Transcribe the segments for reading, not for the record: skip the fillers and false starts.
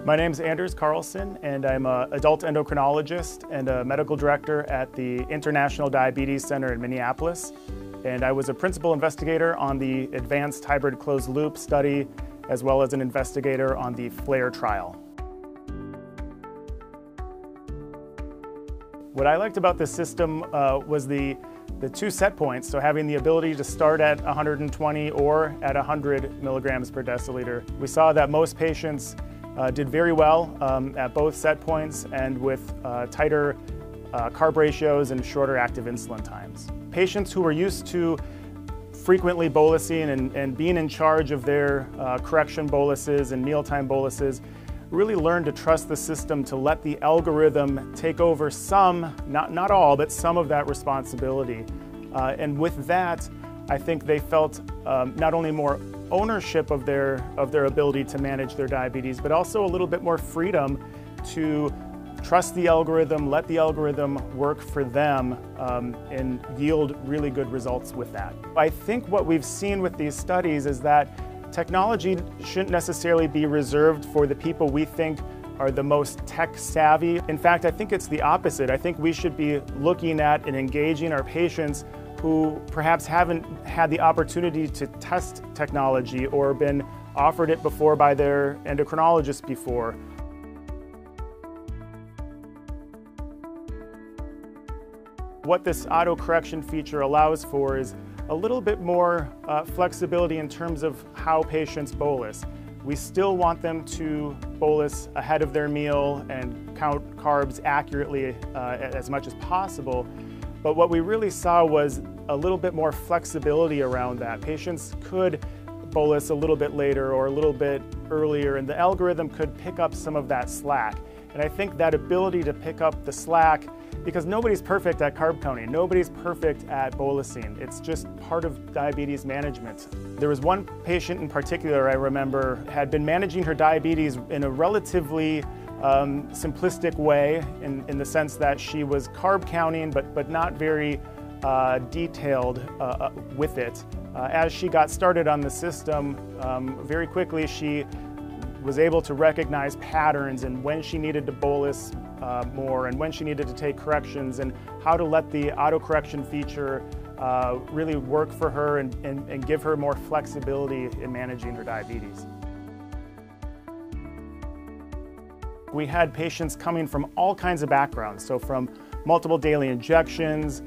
My name's Anders Carlson, and I'm an adult endocrinologist and a medical director at the International Diabetes Center in Minneapolis. And I was a principal investigator on the Advanced Hybrid Closed Loop study, as well as an investigator on the FLAIR trial. What I liked about this system was the two set points, so having the ability to start at 120 or at 100 milligrams per deciliter. We saw that most patients did very well at both set points and with tighter carb ratios and shorter active insulin times. Patients who were used to frequently bolusing and being in charge of their correction boluses and mealtime boluses really learned to trust the system to let the algorithm take over some, not all, but some of that responsibility. And with that, I think they felt not only more ownership of their ability to manage their diabetes, but also a little bit more freedom to trust the algorithm, let the algorithm work for them, and yield really good results with that. I think what we've seen with these studies is that technology shouldn't necessarily be reserved for the people we think are the most tech savvy. In fact, I think it's the opposite. I think we should be looking at and engaging our patients who perhaps haven't had the opportunity to test technology or been offered it before by their endocrinologist before. What this auto correction feature allows for is a little bit more flexibility in terms of how patients bolus. We still want them to bolus ahead of their meal and count carbs accurately as much as possible. But what we really saw was a little bit more flexibility around that. Patients could bolus a little bit later or a little bit earlier, and the algorithm could pick up some of that slack. And I think that ability to pick up the slack, because nobody's perfect at carb counting, nobody's perfect at bolusing. It's just part of diabetes management. There was one patient in particular I remember had been managing her diabetes in a relatively simplistic way in the sense that she was carb counting but not very detailed with it. As she got started on the system, very quickly she was able to recognize patterns and when she needed to bolus more and when she needed to take corrections and how to let the auto correction feature really work for her and give her more flexibility in managing her diabetes. We had patients coming from all kinds of backgrounds, so from multiple daily injections,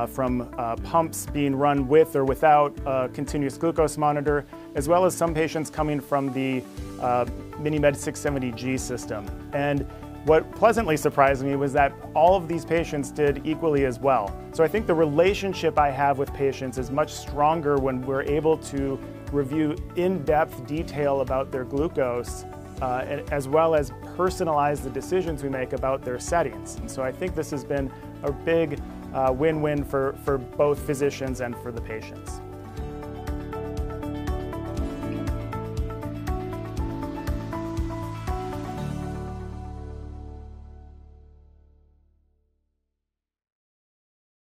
from pumps being run with or without a continuous glucose monitor, as well as some patients coming from the MiniMed 780G system. And what pleasantly surprised me was that all of these patients did equally as well. So I think the relationship I have with patients is much stronger when we're able to review in-depth detail about their glucose, as well as personalize the decisions we make about their settings. And so I think this has been a big win-win for both physicians and for the patients.